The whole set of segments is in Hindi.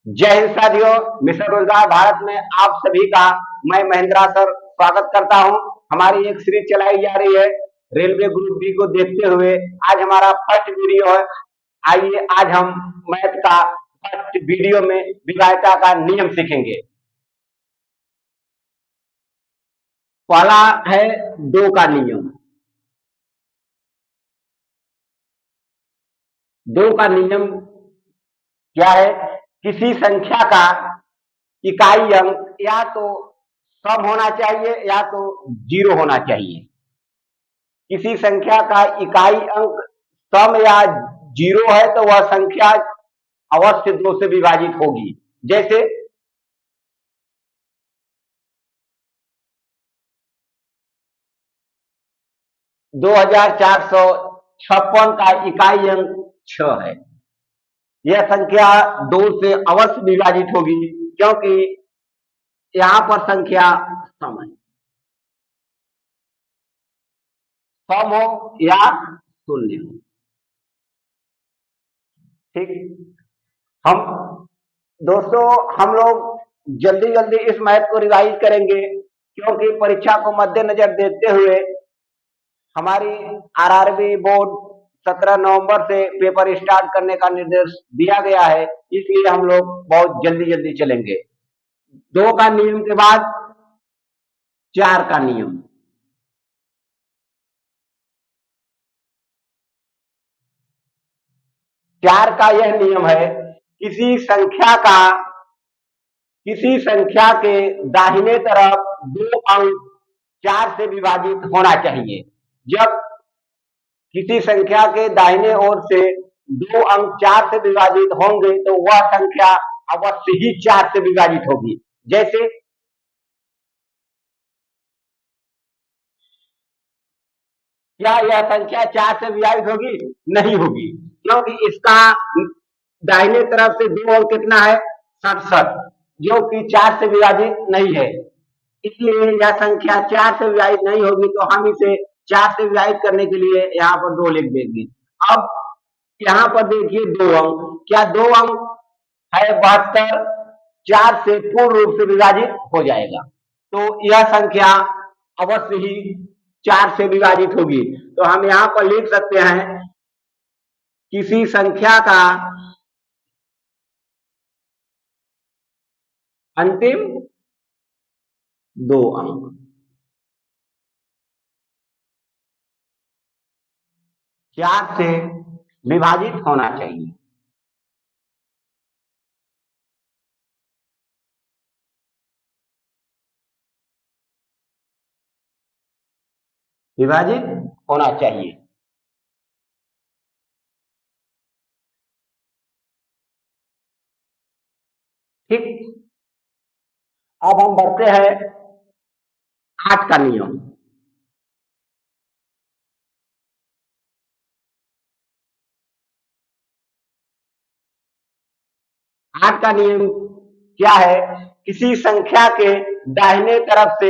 जय हिंद साथियों। मिशन रोजगार भारत में आप सभी का मैं महेंद्रा सर स्वागत करता हूं। हमारी एक सीरीज चलाई जा रही है रेलवे ग्रुप बी को देखते हुए। आज हमारा फर्स्ट वीडियो है। आइए आज हम मैथ का फर्स्ट वीडियो में विधायिका का नियम सीखेंगे। पहला है दो का नियम। दो का नियम क्या है? किसी संख्या का इकाई अंक या तो सम होना चाहिए या तो जीरो होना चाहिए। किसी संख्या का इकाई अंक सम या जीरो है तो वह संख्या अवश्य दो से विभाजित होगी। जैसे 2456 का इकाई अंक 6 है। यह संख्या दो से अवश्य विभाजित होगी क्योंकि यहां पर संख्या सम है। सम हो या शून्य हो। ठीक। हम दोस्तों हम लोग जल्दी जल्दी इस मैथ को रिवाइज करेंगे क्योंकि परीक्षा को मद्देनजर देखते हुए हमारी आरआरबी बोर्ड 17 नवंबर से पेपर स्टार्ट करने का निर्देश दिया गया है, इसलिए हम लोग बहुत जल्दी जल्दी चलेंगे। दो का नियम के बाद चार का नियम। चार का यह नियम है, किसी संख्या के दाहिने तरफ दो अंक 4 से विभाजित होना चाहिए। जब किसी संख्या के दाहिने ओर से दो अंक 4 से विभाजित होंगे तो वह संख्या अवश्य ही 4 से विभाजित होगी। जैसे क्या यह संख्या 4 से विभाजित होगी? नहीं होगी, क्योंकि इसका दाहिने तरफ से दो अंक कितना है? 67, जो कि 4 से विभाजित नहीं है। इसलिए यह संख्या 4 से विभाजित नहीं होगी तो हम इसे 4 से विभाजित करने के लिए यहाँ पर 2 लिख देंगे। अब यहाँ पर देखिए दो अंक, क्या दो अंक है 72, 4 से पूर्ण रूप से विभाजित हो जाएगा तो यह संख्या अवश्य ही 4 से विभाजित होगी। तो हम यहाँ पर लिख सकते हैं किसी संख्या का अंतिम दो अंक 4 से विभाजित होना चाहिए। विभाजित होना चाहिए। ठीक। अब हम बढ़ते हैं 8 का नियम। 8 का नियम क्या है? किसी संख्या के दाहिने तरफ से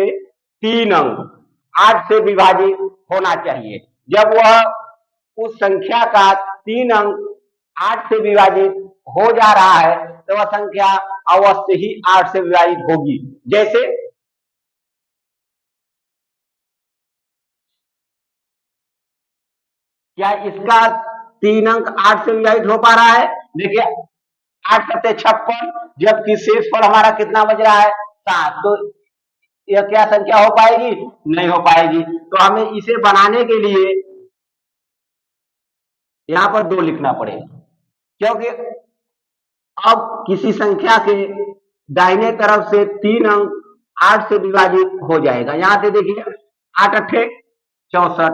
3 अंक 8 से विभाजित होना चाहिए। जब वह उस संख्या का 3 अंक 8 से विभाजित हो जा रहा है तो वह संख्या अवश्य ही 8 से विभाजित होगी। जैसे क्या इसका 3 अंक 8 से विभाजित हो पा रहा है? देखिए 8 सत्ते 56, जबकि शेषफल हमारा कितना बच रहा है? 7। तो यह क्या संख्या हो पाएगी? नहीं हो पाएगी। तो हमें इसे बनाने के लिए यहां पर 2 लिखना पड़ेगा, क्योंकि अब किसी संख्या के दाहिने तरफ से 3 अंक 8 से विभाजित हो जाएगा। यहां से देखिए 8 अट्ठे 64,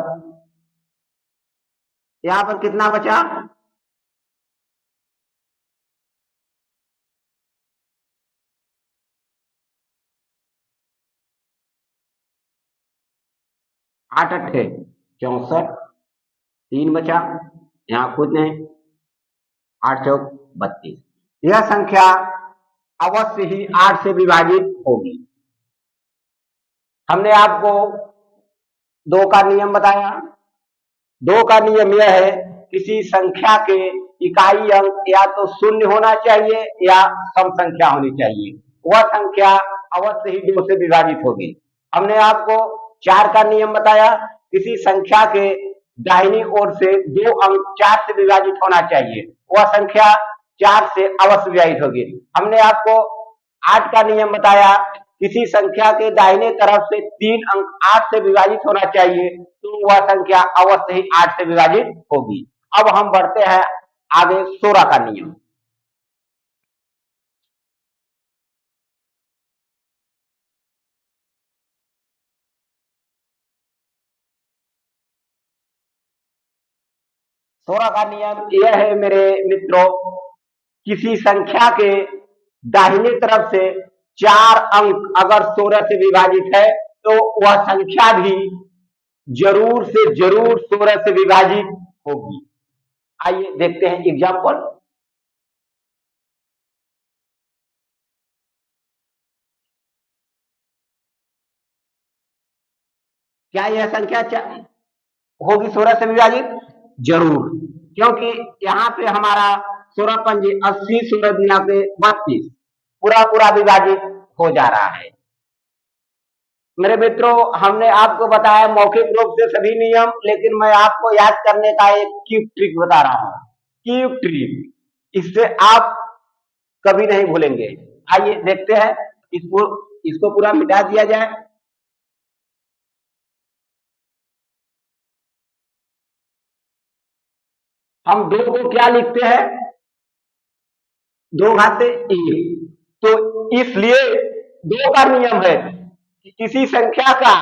यहां पर कितना बचा? 8 अट्ठे 64, 3 बचा, यहां खुद ने 8 चौक 32। यह संख्या अवश्य ही 8 से विभाजित होगी। हमने आपको 2 का नियम बताया। 2 का नियम यह है, किसी संख्या के इकाई अंक या तो शून्य होना चाहिए या सम संख्या होनी चाहिए। वह संख्या अवश्य ही 2 से विभाजित होगी। हमने आपको 4 का नियम बताया, किसी संख्या के दाहिनी ओर से 2 अंक 4 से विभाजित होना चाहिए, वह संख्या 4 से अवश्य विभाजित होगी। हमने आपको 8 का नियम बताया, किसी संख्या के दाहिने तरफ से 3 अंक 8 से विभाजित होना चाहिए, तो वह संख्या अवश्य ही 8 से विभाजित होगी। अब हम बढ़ते हैं आगे 16 का नियम। सोलह का नियम यह है मेरे मित्रों, किसी संख्या के दाहिने तरफ से 4 अंक अगर 16 से विभाजित है तो वह संख्या भी जरूर से जरूर 16 से विभाजित होगी। आइए देखते हैं एग्जाम्पल। क्या यह संख्या होगी 16 से विभाजित? जरूर, क्योंकि यहाँ पे हमारा 16 पंजे 80, 16 दुना पे 32, पूरा पूरा विभाजित हो जा रहा है। मेरे मित्रों, हमने आपको बताया मौखिक रूप से सभी नियम, लेकिन मैं आपको याद करने का एक क्विक ट्रिक बता रहा हूँ। क्विक ट्रिक, इससे आप कभी नहीं भूलेंगे। आइए देखते हैं, इसको पूरा मिटा दिया जाए। हम 2 को क्या लिखते हैं? 2 घाते 1। तो इसलिए 2 का नियम है कि किसी संख्या का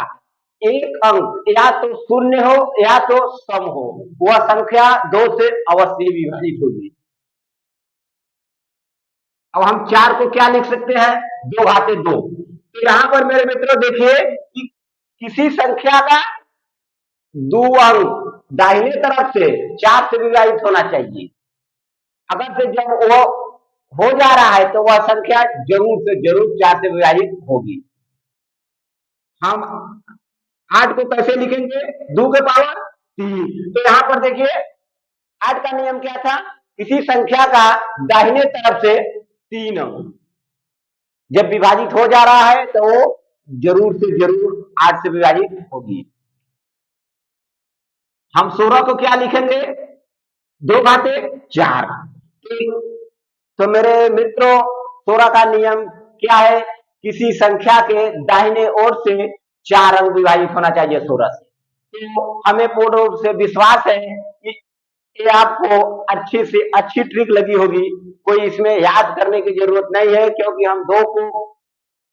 एक अंक या तो शून्य हो या तो सम हो, वह संख्या 2 से अवश्य विभाजित होगी। अब हम 4 को क्या लिख सकते हैं? 2 घाते 2। तो यहां पर मेरे मित्रों देखिए कि किसी संख्या का 2 अंक दाहिने तरफ से 4 से विभाजित होना चाहिए। अगर से जब वो हो जा रहा है तो वह संख्या जरूर से जरूर 4 से विभाजित होगी। हम 8 को कैसे लिखेंगे? 2 के पावर 3। तो यहां पर देखिए 8 का नियम क्या था? किसी संख्या का दाहिने तरफ से 3 अंक जब विभाजित हो जा रहा है तो वो जरूर से जरूर 8 से विभाजित होगी। हम 16 को क्या लिखेंगे? 2 घाते 4। तो मेरे मित्रों, 16 का नियम क्या है? किसी संख्या के दाहिने ओर से 4 अंक विभाजित होना चाहिए 16 से। तो हमें पूर्ण रूप से विश्वास है कि ये आपको अच्छी से अच्छी ट्रिक लगी होगी। कोई इसमें याद करने की जरूरत नहीं है, क्योंकि हम 2 को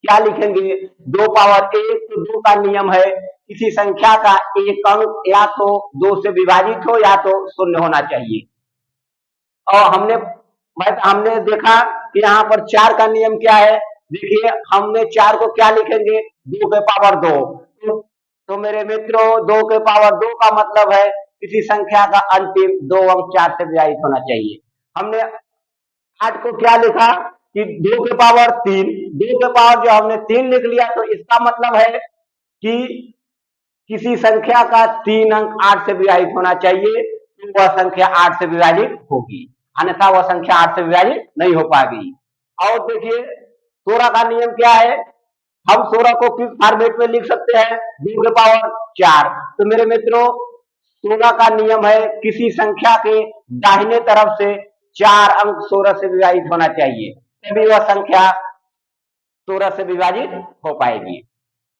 क्या लिखेंगे? 2 पावर 1। तो 2 का नियम है किसी संख्या का एक अंक या तो 2 से विभाजित हो या तो शून्य होना चाहिए। और हमने देखा कि यहाँ पर 4 का नियम क्या है। देखिए, हमने 4 को क्या लिखेंगे? 2 के पावर 2। तो मेरे मित्रों, 2 के पावर 2 का मतलब है किसी संख्या का अंतिम 2 अंक 4 से विभाजित होना चाहिए। हमने 8 को क्या लिखा कि 2 के पावर 3। 2 के पावर जो हमने 3 लिख लिया, तो इसका मतलब है कि किसी संख्या का 3 अंक 8 से विभाजित होना चाहिए, तो वह संख्या 8 से विभाजित होगी, अन्यथा वह संख्या 8 से विभाजित नहीं हो पाएगी। और देखिए 16 का नियम क्या है? हम 16 को किस फॉर्मेट में लिख सकते हैं? 2 के पावर 4। तो मेरे मित्रों, 16 का नियम है किसी संख्या के दाहिने तरफ से 4 अंक 16 से विभाजित होना चाहिए, तभी वह संख्या 16 से विभाजित हो पाएगी।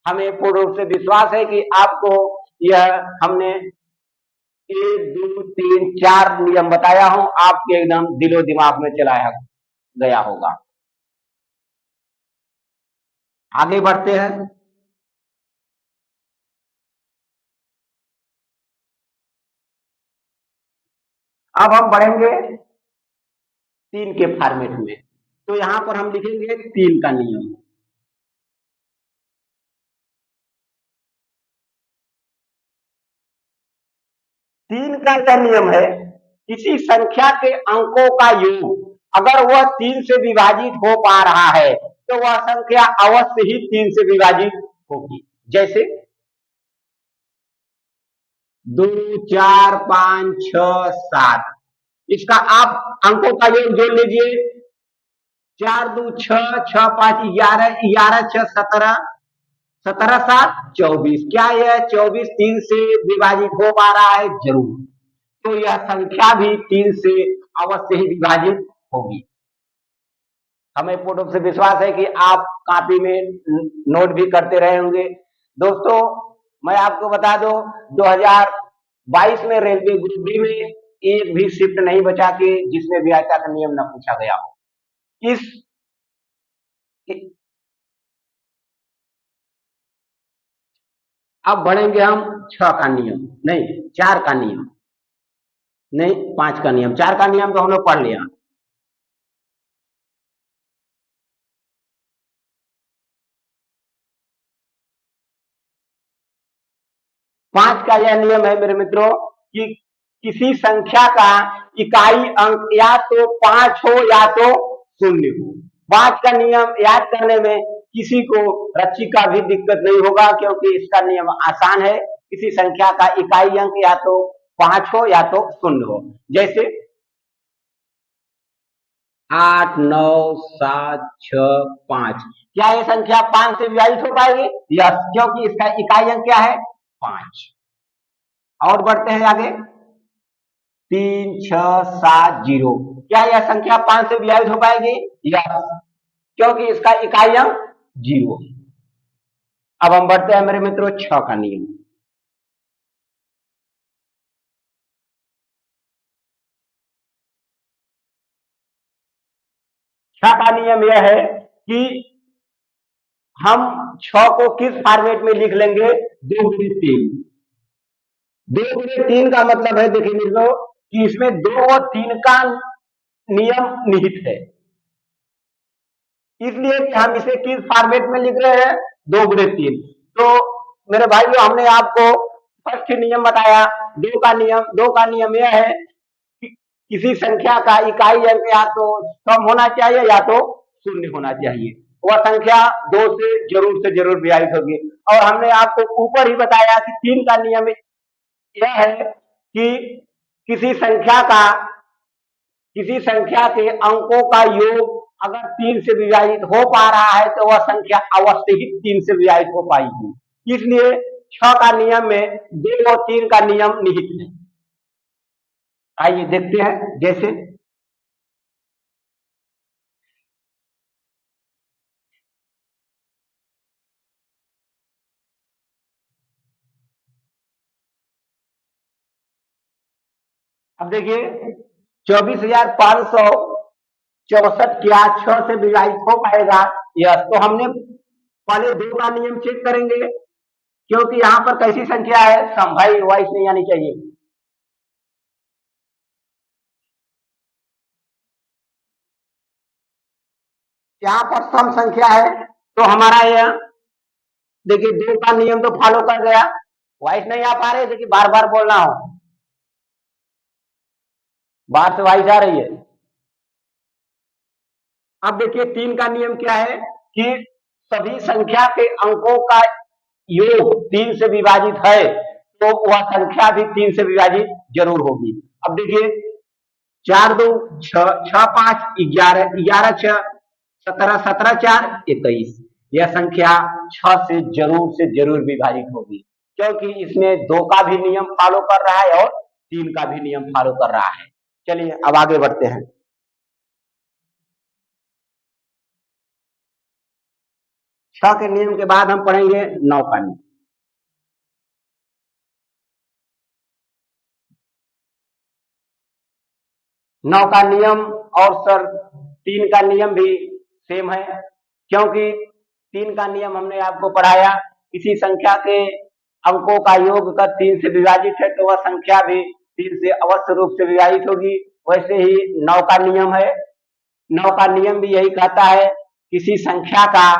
हमें पूर्ण रूप से विश्वास है कि आपको यह हमने 1, 2, 3, 4 नियम बताया हूं, आपके एकदम दिलो दिमाग में चलाया गया होगा। आगे बढ़ते हैं। अब हम बढ़ेंगे 3 के फॉर्मेट में। तो यहां पर हम लिखेंगे 3 का नियम। तीन का यह नियम है, किसी संख्या के अंकों का योग अगर वह 3 से विभाजित हो पा रहा है तो वह संख्या अवश्य ही 3 से विभाजित होगी। जैसे 2, 4, 5, 6, 7। इसका आप अंकों का योग जोड़ लीजिए। 4 2 6, 6 5 11, 11 6 17, 17 7 24। क्या यह 24 3 से विभाजित हो पा रहा है? जरूर। तो यह संख्या भी 3 से अवश्य ही विभाजित होगी। हमें पूर्ण रूप से विश्वास है कि आप कॉपी में नोट भी करते रहे होंगे। दोस्तों, मैं आपको बता दूं, 2022 में रेलवे ग्रुप डी में एक भी शिफ्ट नहीं बचा के जिसमें व्याख्या का नियम न पूछा गया हो। इस अब बढ़ेंगे हम 6 का नियम, नहीं 4 का नियम, नहीं 5 का नियम। 4 का नियम तो हम लोग पढ़ लिया। 5 का यह नियम है मेरे मित्रों कि किसी संख्या का इकाई अंक या तो 5 हो या तो 0 हो। 5 का नियम याद करने में किसी को रच्ची का भी दिक्कत नहीं होगा, क्योंकि इसका नियम आसान है। किसी संख्या का इकाई अंक या तो 5 हो या तो 0 हो। जैसे 8 9 7 6 5। क्या ये संख्या 5 से विभाजित हो पाएगी? यस, क्योंकि इसका इकाई अंक क्या है? 5। और बढ़ते हैं आगे। 3 6 7 0। क्या यह संख्या 5 से विभाजित हो पाएगी? यस, क्योंकि इसका इकाई अंक 0। अब हम बढ़ते हैं मेरे मित्रों 6 का नियम। 6 का नियम यह है कि हम 6 को किस फॉर्मेट में लिख लेंगे? 2 गुणे 3। 2 गुणे 3 का मतलब है, देखिए मित्रों, कि इसमें 2 और 3 का नियम निहित है। इसलिए कि हम इसे किस फॉर्मेट में लिख रहे हैं? 2 गुणे 3। तो मेरे भाइयों, हमने आपको फर्स्ट नियम बताया। 2 का नियम यह है कि किसी संख्या का इकाई अंक या तो कम होना चाहिए या तो 0 होना चाहिए। वह संख्या 2 से जरूर विभाजित होगी। और हमने आपको ऊपर ही बताया कि 3 का नियम यह है कि किसी संख्या के अंकों का योग अगर 3 से विभाजित हो पा रहा है तो वह संख्या अवश्य ही 3 से विभाजित हो पाएगी। इसलिए 6 का नियम में 2 और 3 का नियम निहित है। आइए देखते हैं। जैसे अब देखिए, 24,564 क्या 6 से विभाजित हो पाएगा? यस। तो हमने पहले 2 का नियम चेक करेंगे, क्योंकि यहां पर कैसी संख्या है? सम। भाई वॉइस नहीं आनी चाहिए। यहाँ पर सम संख्या है, तो हमारा यह देखिए 2 का नियम तो फॉलो कर गया। वॉइस नहीं आ पा रही, देखिए बार बार बोलना हो, बाहर से वॉइस आ रही है। अब देखिए 3 का नियम क्या है कि सभी संख्या के अंकों का योग 3 से विभाजित है, तो वह संख्या भी 3 से विभाजित जरूर होगी। अब देखिए 4 2 6 6 5 11 11 6 17 17 4 21। यह संख्या 6 से जरूर विभाजित होगी, क्योंकि इसमें 2 का भी नियम फॉलो कर रहा है और 3 का भी नियम फॉलो कर रहा है। चलिए अब आगे बढ़ते हैं। 6 के नियम के बाद हम पढ़ेंगे 9 का नियम। 9 का नियम और सर 3 का नियम भी सेम है, क्योंकि 3 का नियम हमने आपको पढ़ाया, किसी संख्या के अंकों का योग कर 3 से विभाजित है तो वह संख्या भी 3 से अवश्य रूप से विभाजित होगी। वैसे ही 9 का नियम है। 9 का नियम भी यही कहता है, किसी संख्या का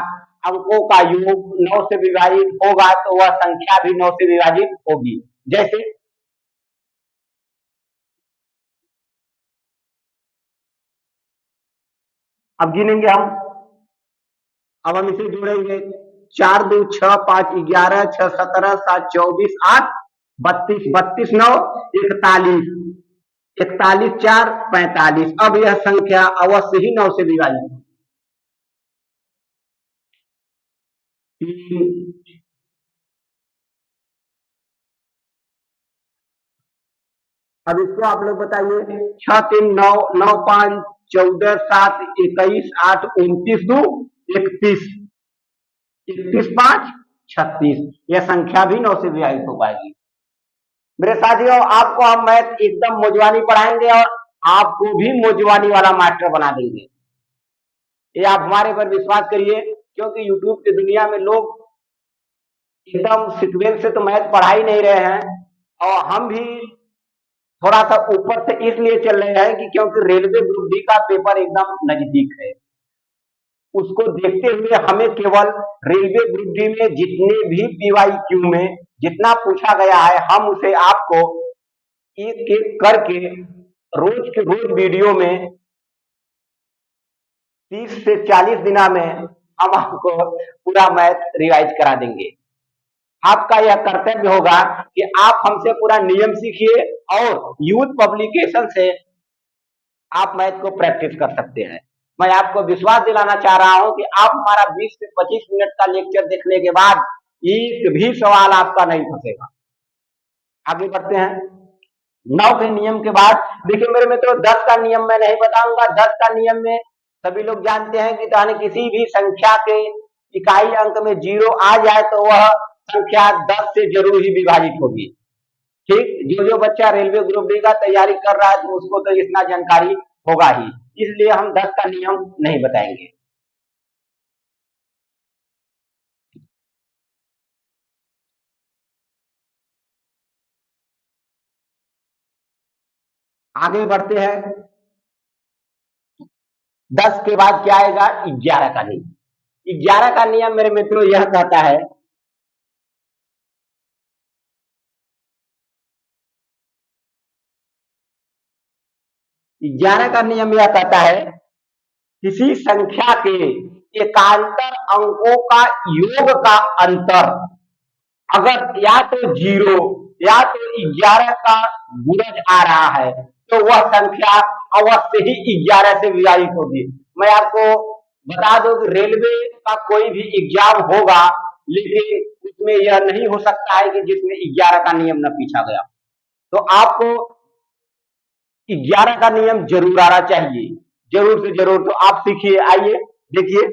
अंकों का योग 9 से विभाजित होगा तो वह संख्या भी 9 से विभाजित होगी। जैसे अब गिनेंगे हम। अब हम इसे जोड़ेंगे। 4 2 6 5 11 6 17 7 24 8 32 32 9 41। 41 4 45। अब यह संख्या अवश्य ही 9 से विभाजित है। 3 अब इसको आप लोग बताइए। 6 3 9 9 5 14 7 21 8 29 2 31 31 5 36। यह संख्या भी 9 से विभाजित हो पाएगी। मेरे साथियों, आपको हम मैथ एकदम मौजवानी पढ़ाएंगे और आपको भी मौजवानी वाला मास्टर बना देंगे। ये आप हमारे पर विश्वास करिए, क्योंकि यूट्यूब की दुनिया में लोग एकदम सीक्वेंस से तो मैथ पढ़ा ही नहीं रहे हैं, और हम भी थोड़ा सा ऊपर से इसलिए चल रहे हैं कि क्योंकि रेलवे ग्रुप डी का पेपर एकदम नजदीक है। उसको देखते हुए हमें केवल रेलवे ग्रुप डी में जितने भी पीवाईक्यू में जितना पूछा गया है, हम उसे आपको एक एक करके रोज के रोज वीडियो में 30 से 40 दिना में हम आपको पूरा मैथ रिवाइज करा देंगे। आपका यह कर्तव्य होगा कि आप हमसे पूरा नियम सीखिए और यूथ पब्लिकेशन से आप मैथ को प्रैक्टिस कर सकते हैं। मैं आपको विश्वास दिलाना चाह रहा हूं कि आप हमारा 20 से 25 मिनट का लेक्चर देखने के बाद एक भी सवाल आपका नहीं फंसेगा। आगे बढ़ते हैं। 9 के नियम के बाद देखिए मेरे मित्रों, 10 का नियम मैं नहीं बताऊंगा। 10 का नियम में सभी लोग जानते हैं कि ताने किसी भी संख्या के इकाई अंक में 0 आ जाए तो वह संख्या 10 से जरूर ही विभाजित होगी। ठीक, जो बच्चा रेलवे ग्रुप डी का तैयारी कर रहा है तो उसको तो इतना जानकारी होगा ही, इसलिए हम 10 का नियम नहीं बताएंगे। आगे बढ़ते हैं। 10 के बाद क्या आएगा? 11 का नियम। 11 का नियम मेरे मित्रों यह कहता है, यह कहता है किसी संख्या के एकांतर अंकों का योग का अंतर अगर या तो 0 या तो 11 का गुणज आ रहा है तो वह संख्या अवश्य ही 11 से विभाजित होगी। मैं आपको बता दूं कि रेलवे का कोई भी एग्जाम होगा, लेकिन उसमें यह नहीं हो सकता है कि जिसमें 11 का नियम न पूछा गया। तो आपको 11 का नियम जरूर आना चाहिए, जरूर से जरूर। तो आप सीखिए, आइए देखिए।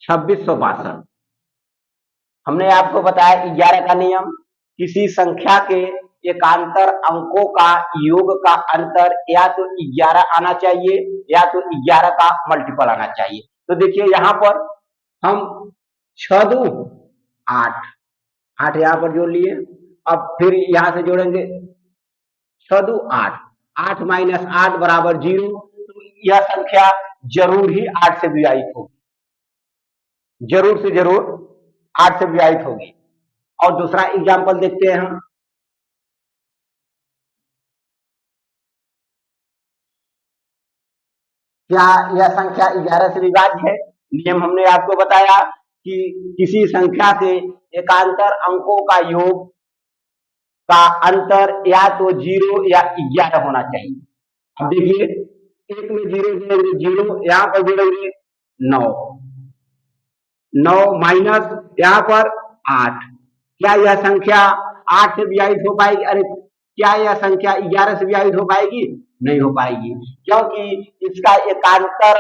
छब्बीस सौ बासठ। हमने आपको बताया 11 का नियम, किसी संख्या के एकांतर अंकों का योग का अंतर या तो 11 आना चाहिए या तो 11 का मल्टीपल आना चाहिए। तो देखिए यहां पर हम 6 दू 8, 8 यहां पर जोड़ लिए। अब फिर यहां से जोड़ेंगे 6 दू 8, 8 माइनस 8 बराबर 0। तो यह संख्या जरूर ही 8 से विभाजित होगी, जरूर से जरूर 8 से विभाजित होगी। और दूसरा एग्जाम्पल देखते हैं हम। क्या यह संख्या 11 से विभाज्य है? नियम हमने आपको बताया कि किसी संख्या के एकांतर अंकों का योग का अंतर या तो 0 या 11 होना चाहिए। अब देखिए, एक में 0 जोड़ेंगे 0, यहां पर जोड़ेंगे 9, 9 माइनस यहां पर 8। क्या यह संख्या 8 से विभाजित हो पाएगी? अरे, क्या यह संख्या 11 से विभाजित हो पाएगी? नहीं हो पाएगी, क्योंकि इसका एकांतर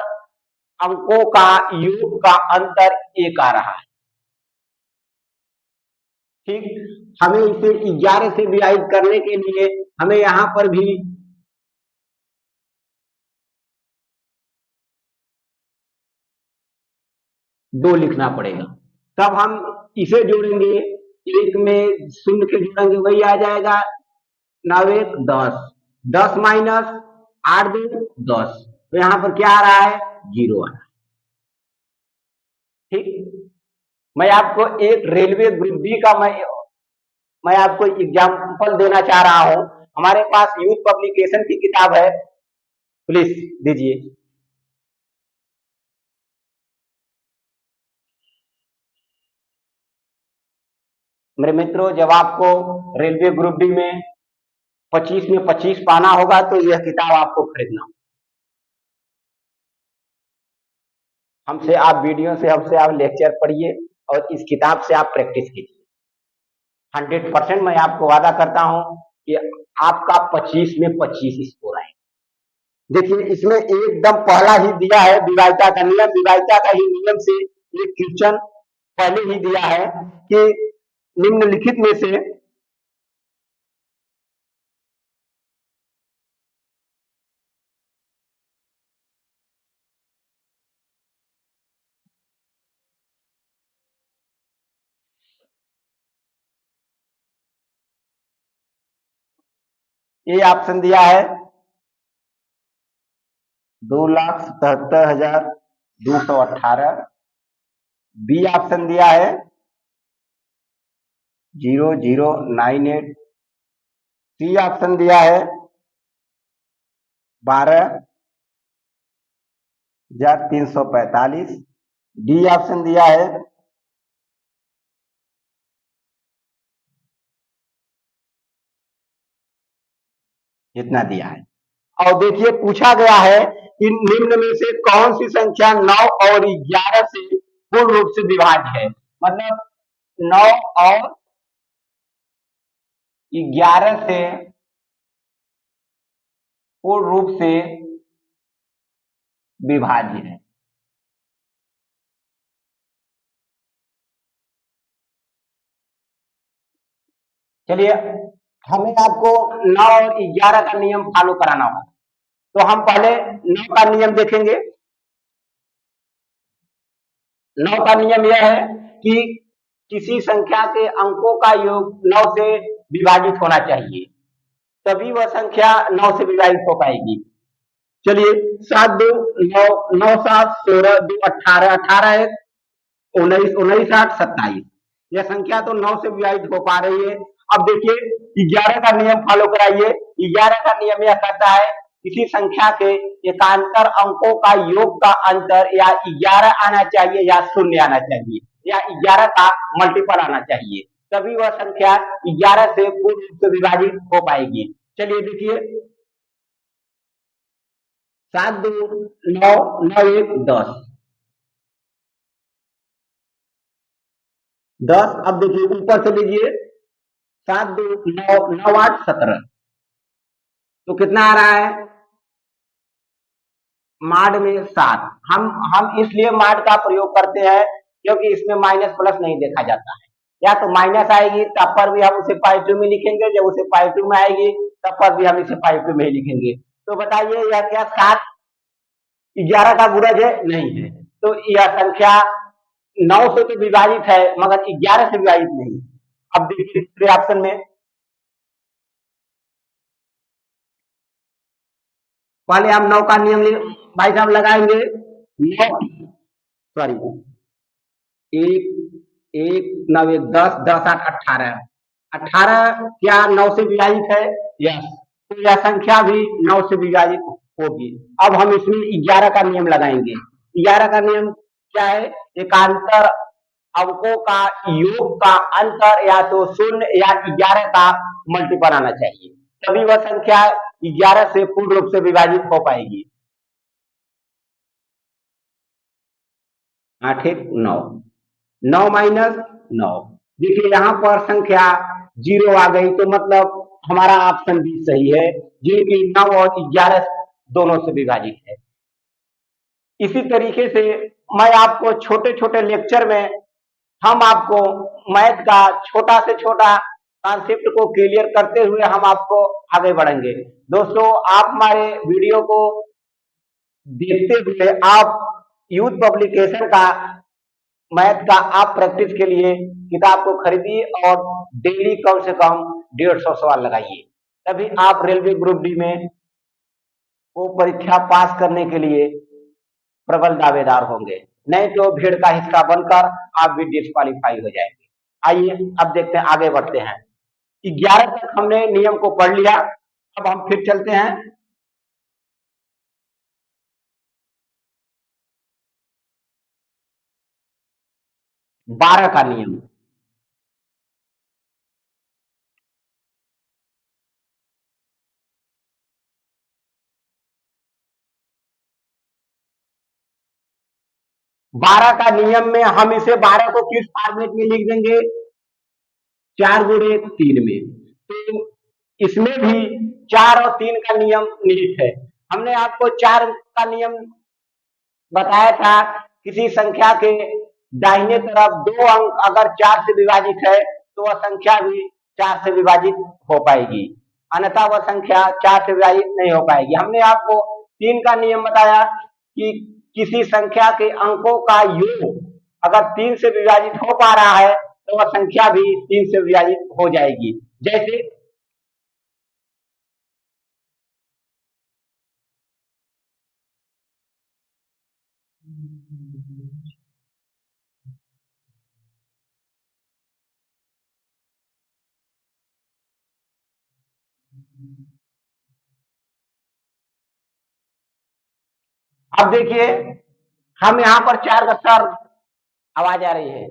अंकों का योग का अंतर 1 आ रहा है। ठीक, हमें इसे 11 से विभाजित करने के लिए हमें यहां पर भी दो लिखना पड़ेगा। तब हम इसे जोड़ेंगे, एक में शून्य के जोड़ेंगे, वही आ जाएगा 9 1 10, 10 माइनस 8 2 10। तो यहां पर क्या आ रहा है? 0 आ रहा है। ठीक, मैं आपको एक रेलवे ग्रुप बी का मैं आपको एग्जाम्पल देना चाह रहा हूं। हमारे पास यूथ पब्लिकेशन की किताब है, प्लीज दीजिए। मेरे मित्रों, जब आपको रेलवे ग्रुप डी में 25 में 25 पाना होगा तो यह किताब आपको खरीदना होगा। हमसे आप वीडियो से, हमसे आप लेक्चर पढ़िए और इस किताब से आप प्रैक्टिस कीजिए। 100% मैं आपको वादा करता हूं कि आपका 25 में 25 स्कोर आएगा। देखिए, इसमें एकदम पहला ही दिया है विवाहिता का नियम। विवाहिता का ही नियम से एक क्वेश्चन पहले ही दिया है कि निम्नलिखित में से ए ऑप्शन दिया है 2,77,218। बी ऑप्शन दिया है 0098। सी ऑप्शन दिया है 12,345। डी ऑप्शन दिया है इतना दिया है। और देखिए, पूछा गया है कि निम्न में से कौन सी संख्या 9 और 11 से पूर्ण रूप से विभाज्य है। मतलब 9 और 11 से पूर्ण रूप से विभाज्य है। चलिए, हमें आपको 9 और 11 का नियम फॉलो कराना होगा, तो हम पहले 9 का नियम देखेंगे। 9 का नियम यह है कि किसी संख्या के अंकों का योग 9 से विभाजित होना चाहिए, तभी वह संख्या 9 से विभाजित हो पाएगी। चलिए, 7 2 9, 9 7 16 2 18, 18 1 19, 19 8 27। यह संख्या तो 9 से विभाजित हो पा रही है। अब देखिए, 11 का नियम फॉलो कराइए। 11 का नियम यह कहता है किसी संख्या के एकांतर अंकों का योग का अंतर या 11 आना चाहिए या 0 आना चाहिए या 11 का मल्टीपल आना चाहिए, तभी वह संख्या 11 से पूर्ण रूप से विभाजित हो पाएगी। चलिए देखिए, 7 2 9 9 1 10 10। अब देखिए, ऊपर से लीजिए, 7 2 9 9 8 17, तो कितना आ रहा है माड में 7। हम इसलिए माड का प्रयोग करते हैं क्योंकि इसमें माइनस प्लस नहीं देखा जाता है। या तो माइनस आएगी तब पर भी हम उसे पॉजिटिव में लिखेंगे, जब उसे पॉजिटिव में आएगी तब पर भी हम इसे पॉजिटिव में ही लिखेंगे। तो बताइए, यह क्या 7 11 का गुणज है? नहीं है। तो यह संख्या 9 से तो विभाजित है मगर 11 से विभाजित नहीं। अब देखिए दूसरे ऑप्शन में, पहले हम 9 का नियम भाई साहब लगाएंगे। 9 सॉरी, 1 1 9 1 10 10 8 18। 18 क्या 9 से विभाजित है? यस। तो यह संख्या भी 9 से विभाजित होगी। अब हम इसमें 11 का नियम लगाएंगे। 11 का नियम क्या है? एकांतर अंकों का योग का अंतर या तो 0 या 11 का मल्टीपल आना चाहिए, तभी वह संख्या 11 से पूर्ण रूप से विभाजित हो पाएगी। 8 1 9, 9 माइनस 9। देखिए, यहाँ पर संख्या 0 आ गई, तो मतलब हमारा ऑप्शन बी सही है, जो कि 9 और 11 दोनों से विभाजित है। इसी तरीके से मैं आपको छोटे छोटे लेक्चर में हम आपको मैथ का छोटा से छोटा कॉन्सेप्ट को क्लियर करते हुए हम आपको आगे बढ़ेंगे। दोस्तों, आप हमारे वीडियो को देखते हुए आप यूथ पब्लिकेशन का मैथ का आप प्रैक्टिस के लिए किताब को खरीदिए और डेली कम से कम 150 सवाल लगाइए, तभी आप रेलवे ग्रुप डी में को परीक्षा पास करने के लिए प्रबल दावेदार होंगे। नहीं तो भीड़ का हिस्सा बनकर आप भी डिस्क्वालीफाई हो जाएंगे। आइए अब देखते हैं, आगे बढ़ते हैं। 11 तक हमने नियम को पढ़ लिया। अब हम फिर चलते हैं 12 का नियम। 12 का नियम में हम इसे 12 को किस फॉर्मेट में लिख देंगे? 4 गुणे 3 में। तो इसमें भी 4 और 3 का नियम निहित है। हमने आपको 4 का नियम बताया था, किसी संख्या के दाहिने तरफ 2 अंक अगर 4 से विभाजित है तो वह संख्या भी 4 से विभाजित हो पाएगी, अन्यथा वह संख्या 4 से विभाजित नहीं हो पाएगी। हमने आपको 3 का नियम बताया कि किसी संख्या के अंकों का योग अगर 3 से विभाजित हो पा रहा है तो वह संख्या भी 3 से विभाजित हो जाएगी। जैसे अब देखिए, हम यहाँ पर 4 का सर आवाज आ रही है।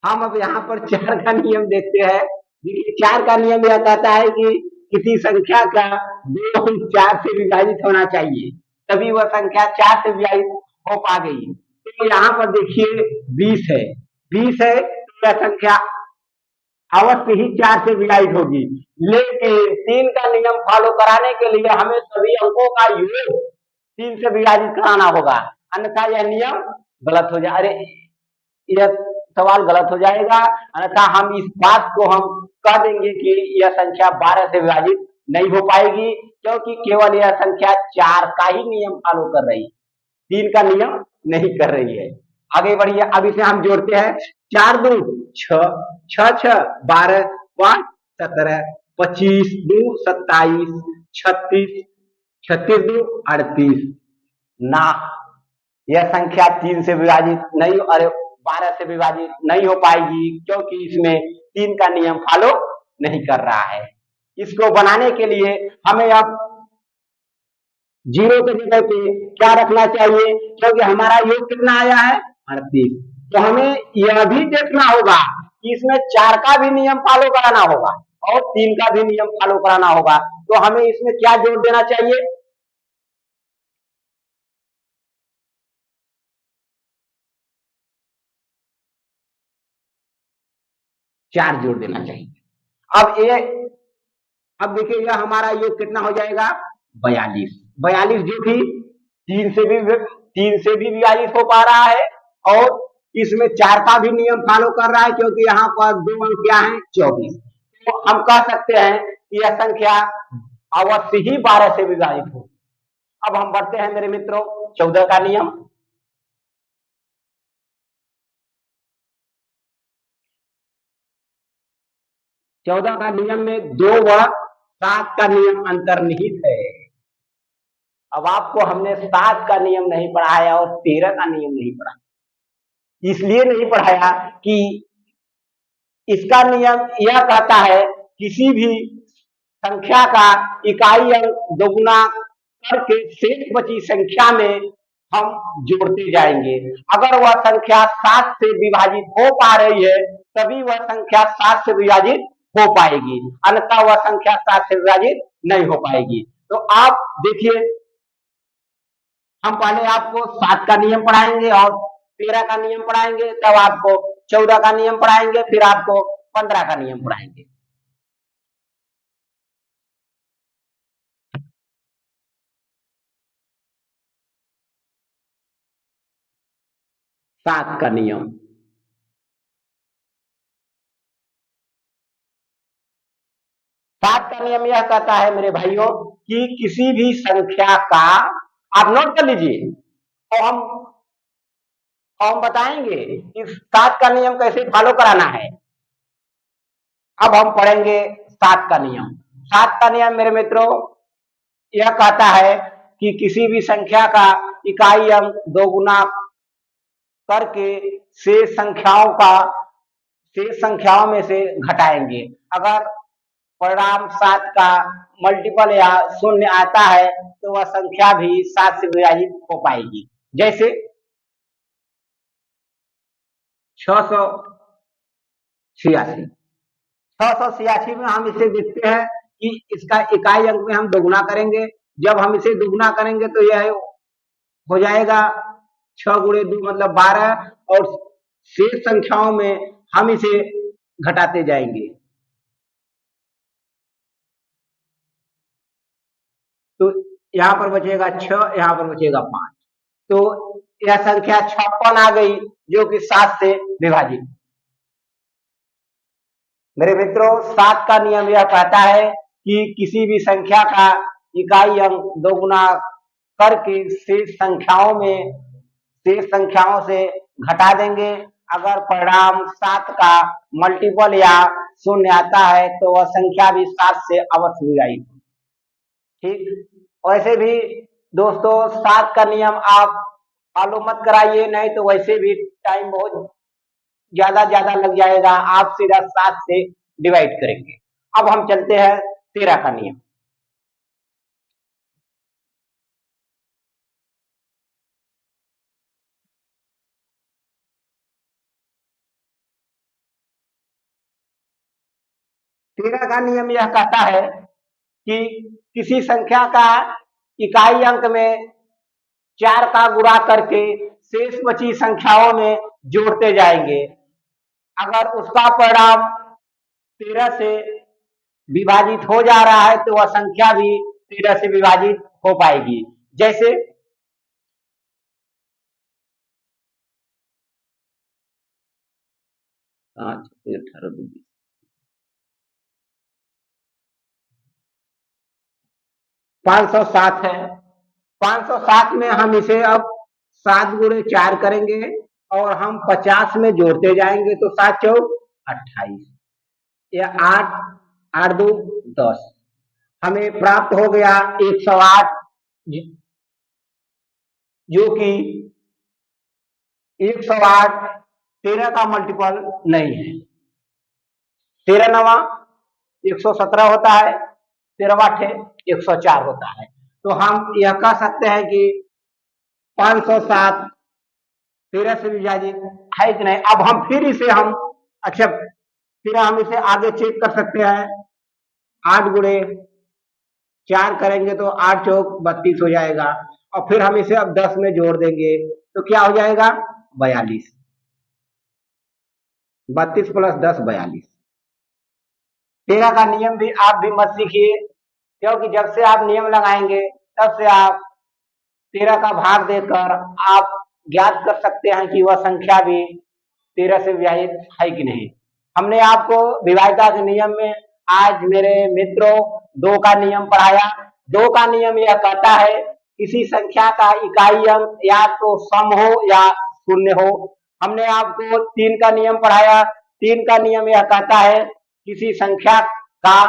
हम अब यहाँ पर 4 का नियम देखते हैं। देखिए 4 का नियम यह कहता है कि किसी संख्या का 2 अंक 4 से विभाजित होना चाहिए, तभी वह संख्या 4 से विभाजित हो पा गई। तो यहाँ पर देखिए 20 है, 20 है तो यह संख्या अवश्य ही 4 से विभाजित होगी। लेकिन 3 का नियम फॉलो कराने के लिए हमें सभी अंकों का योग 3 से विभाजित कराना होगा, अन्यथा यह नियम गलत हो जाए। अरे यह सवाल गलत हो जाएगा, अन्यथा हम इस बात को हम कह देंगे कि यह संख्या 12 से विभाजित नहीं हो पाएगी, क्योंकि केवल यह संख्या 4 का ही नियम फॉलो कर रही है, 3 का नियम नहीं कर रही है। आगे बढ़िए, अब इसे हम जोड़ते हैं। 4 2 6, 6 6 12, 5 17, 25 2 27, 36, 36 2 38 ना, यह संख्या 3 से विभाजित नहीं, अरे 12 से विभाजित नहीं हो पाएगी, क्योंकि इसमें 3 का नियम फॉलो नहीं कर रहा है। इसको बनाने के लिए हमें अब 0 के जगह पे क्या रखना चाहिए, क्योंकि हमारा योग कितना आया है 38। तो हमें यह भी देखना होगा कि इसमें 4 का भी नियम फॉलो कराना होगा और 3 का भी नियम फॉलो कराना होगा। तो हमें इसमें क्या जोड़ देना चाहिए? 4 जोड़ देना चाहिए। अब ये, अब देखिए यह हमारा योग कितना हो जाएगा 42। 42 जो कि 3 से भी विभाजित हो पा रहा है और इसमें 4 का भी नियम फॉलो कर रहा है, क्योंकि यहाँ पर 2 अंक क्या है 24। तो हम कह सकते हैं कि यह संख्या अवश्य ही 12 से विभाजित हो। अब हम बढ़ते हैं मेरे मित्रों 14 का नियम। 14 का नियम में 2 व 7 का नियम अंतर्निहित है। अब आपको हमने 7 का नियम नहीं पढ़ाया और 13 का नियम नहीं पढ़ाया। इसलिए नहीं पढ़ाया कि इसका नियम यह कहता है किसी भी संख्या का इकाई अंक दोगुना करके शेष बची संख्या में हम जोड़ते जाएंगे। अगर वह संख्या 7 से विभाजित हो पा रही है तभी वह संख्या 7 से विभाजित हो पाएगी, अन्यथा वह संख्या 7 से विभाजित नहीं हो पाएगी। तो आप देखिए, हम पहले आपको 7 का नियम पढ़ाएंगे और 13 का नियम पढ़ाएंगे, तब आपको 14 का नियम पढ़ाएंगे, फिर आपको 15 का नियम पढ़ाएंगे। 7 का नियम, 7 का नियम यह कहता है मेरे भाइयों कि किसी भी संख्या का, आप नोट कर लीजिए और हम बताएंगे कि 7 का नियम कैसे फॉलो कराना है। अब हम पढ़ेंगे 7 का नियम। 7 का नियम मेरे मित्रों यह कहता है कि किसी भी संख्या का इकाई अंक दोगुना करके शेष संख्याओं का शेष संख्याओं में से घटाएंगे। अगर परिणाम 7 का मल्टीपल या शून्य आता है तो वह संख्या भी 7 से विभाजित हो पाएगी। जैसे 686 में हम इसे देखते हैं कि इसका इकाई अंक में हम दोगुना करेंगे। जब हम इसे दोगुना करेंगे तो यह हो जाएगा 6 गुणे 2 मतलब 12 और शेष संख्याओं में हम इसे घटाते जाएंगे। तो यहाँ पर बचेगा 6, यहाँ पर बचेगा 5। तो यह संख्या 56 आ गई जो कि 7 से विभाजित। मेरे मित्रों, 7 का नियम यह कहता है कि किसी भी संख्या का इकाई अंक दोगुना करके शेष संख्याओं से घटा देंगे। अगर परिणाम 7 का मल्टीपल या शून्य आता है तो वह संख्या भी 7 से अवश्य विभाजित। ठीक, वैसे भी दोस्तों 7 का नियम आप फॉलो मत कराइए, नहीं तो वैसे भी टाइम बहुत ज्यादा लग जाएगा। आप सीधा 7 से डिवाइड करेंगे। अब हम चलते हैं 13 का नियम। तेरह का नियम यह कहता है कि किसी संख्या का इकाई अंक में 4 का गुणा करके शेष बची संख्याओं में जोड़ते जाएंगे। अगर उसका परिणाम 13 से विभाजित हो जा रहा है तो वह संख्या भी 13 से विभाजित हो पाएगी। जैसे 507 है। 507 में हम इसे अब 7 गुणे 4 करेंगे और हम 50 में जोड़ते जाएंगे तो 7 चौक 28, यह 8 8 2 10, हमें प्राप्त हो गया 108, जो कि 108 13 का मल्टीपल नहीं है। 13 नवा 117 होता है, 13 8 104 होता है। तो हम यह कह सकते हैं कि 507 13 से विभाजित है कि नहीं। अब हम फिर इसे फिर हम इसे आगे चेक कर सकते हैं। 8 गुणे 4 करेंगे तो 8 चौक 32 हो जाएगा और फिर हम इसे अब 10 में जोड़ देंगे तो क्या हो जाएगा 42। 32 प्लस 10 42। 13 का नियम भी आप भी मत सीखिए, क्योंकि जब से आप नियम लगाएंगे तब से आप 13 का भाग देकर आप ज्ञात कर सकते हैं कि वह संख्या भी 13 से विभाजित है कि नहीं। हमने आपको विभाज्यता के नियम में आज मेरे मित्रों 2 का नियम पढ़ाया। 2 का नियम यह कहता है किसी संख्या का इकाई अंक या तो सम हो या शून्य हो। हमने आपको 3 का नियम पढ़ाया। 3 का नियम यह कहता है किसी संख्या का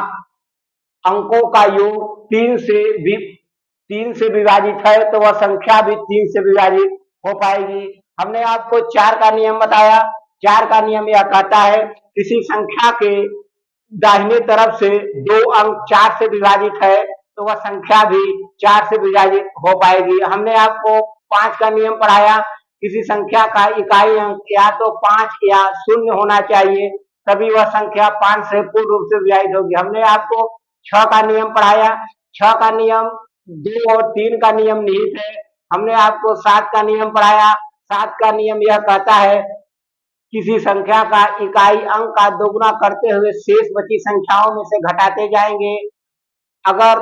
अंकों का योग 3 से विभाजित है तो वह संख्या भी 3 से विभाजित हो पाएगी। हमने आपको 4 का नियम बताया। 4 का नियम यह कहता है किसी संख्या के दाहिने तरफ से 2 अंक 4 से विभाजित है तो वह संख्या भी 4 से विभाजित हो पाएगी। हमने आपको 5 का नियम पढ़ाया। किसी संख्या का इकाई अंक या तो 5 या 0 होना चाहिए तभी वह संख्या 5 से पूर्ण रूप से विभाजित होगी। हमने आपको 6 का नियम पढ़ाया। 6 का नियम 2 और 3 का नियम निहित है। हमने आपको 7 का नियम पढ़ाया। 7 का नियम यह कहता है किसी संख्या का इकाई अंक का दोगुना करते हुए शेष बची संख्याओं में से घटाते जाएंगे। अगर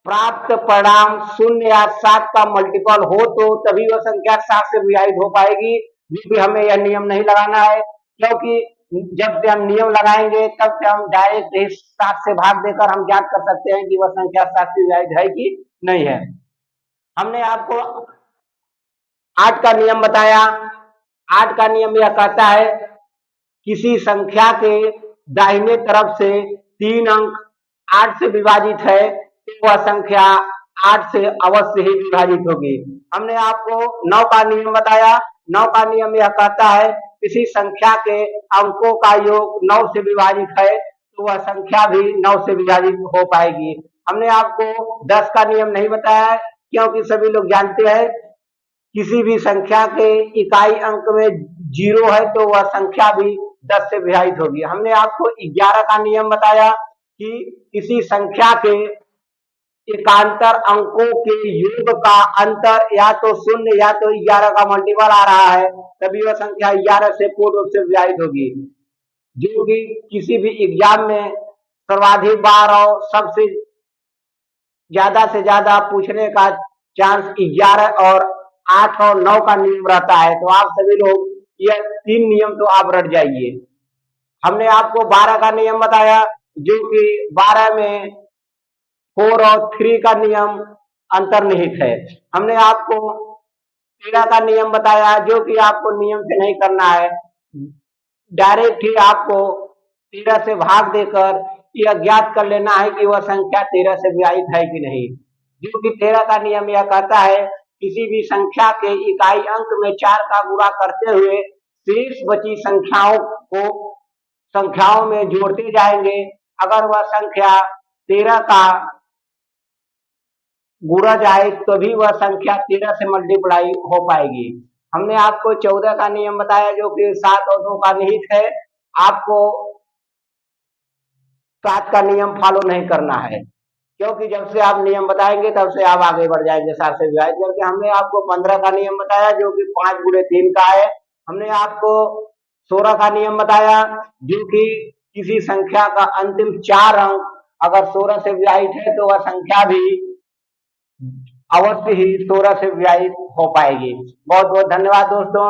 प्राप्त परिणाम 0 या 7 का मल्टीपल हो तो तभी वह संख्या 7 से विभाजित हो पाएगी। भी हमें यह नियम नहीं लगाना है, क्योंकि जब से हम नियम लगाएंगे तब से हम डायरेक्ट 7 से भाग देकर हम ज्ञात कर सकते हैं कि वह संख्या 7 से विभाजित है कि नहीं है। हमने आपको 8 का नियम बताया। 8 का नियम यह कहता है किसी संख्या के दाहिने तरफ से 3 अंक 8 से विभाजित है तो वह संख्या 8 से अवश्य ही विभाजित होगी। हमने आपको 9 का नियम बताया। 9 का नियम यह कहता है किसी संख्या के अंकों का योग 9 से विभाजित है तो वह संख्या भी 9 से विभाजित हो पाएगी। हमने आपको 10 का नियम नहीं बताया क्योंकि सभी लोग जानते हैं किसी भी संख्या के इकाई अंक में 0 है तो वह संख्या भी 10 से विभाजित होगी। हमने आपको 11 का नियम बताया कि किसी संख्या के एकांतर अंकों के योग का अंतर या तो 0 या तो 11 का मल्टीपल आ रहा है तभी वह संख्या 11 से पूर्ण रूप से विभाजित होगी। जो कि किसी भी एग्जाम में सर्वाधिक बार और सबसे ज्यादा से ज्यादा पूछने का चांस 11 और 8 और 9 का नियम रहता है। तो आप सभी लोग यह 3 नियम तो आप रट जाइए। हमने आपको 12 का नियम बताया जो कि 12 में 4 और 3 का नियम अंतर्निहित है। हमने आपको 13 का नियम बताया जो कि आपको नियम से नहीं करना है, डायरेक्ट ही आपको 13 से भाग देकर यह ज्ञात कर लेना है कि वह संख्या 13 से विभाजित है कि नहीं। जो कि 13 का नियम यह कहता है किसी भी संख्या के इकाई अंक में 4 का गुणा करते हुए शेष बची संख्याओं में जोड़ते जाएंगे। अगर वह संख्या 13 का गुणा जाए तो भी वह संख्या 13 से मल्टीप्लाई हो पाएगी। हमने आपको 14 का नियम बताया जो कि 7 और 2 का निहित है। आपको 7 का नियम फॉलो नहीं करना है क्योंकि जब से आप नियम बताएंगे तब से आप आगे बढ़ जाएंगे 7 से विभाजित करके। हमने आपको 15 का नियम बताया जो कि 5 गुणे 3 का है। हमने आपको 16 का नियम बताया जो कि किसी संख्या का अंतिम 4 अंक अगर 16 से विभाजित है तो वह संख्या भी अवश्य ही 16 से विभाजित हो पाएगी। बहुत बहुत धन्यवाद दोस्तों।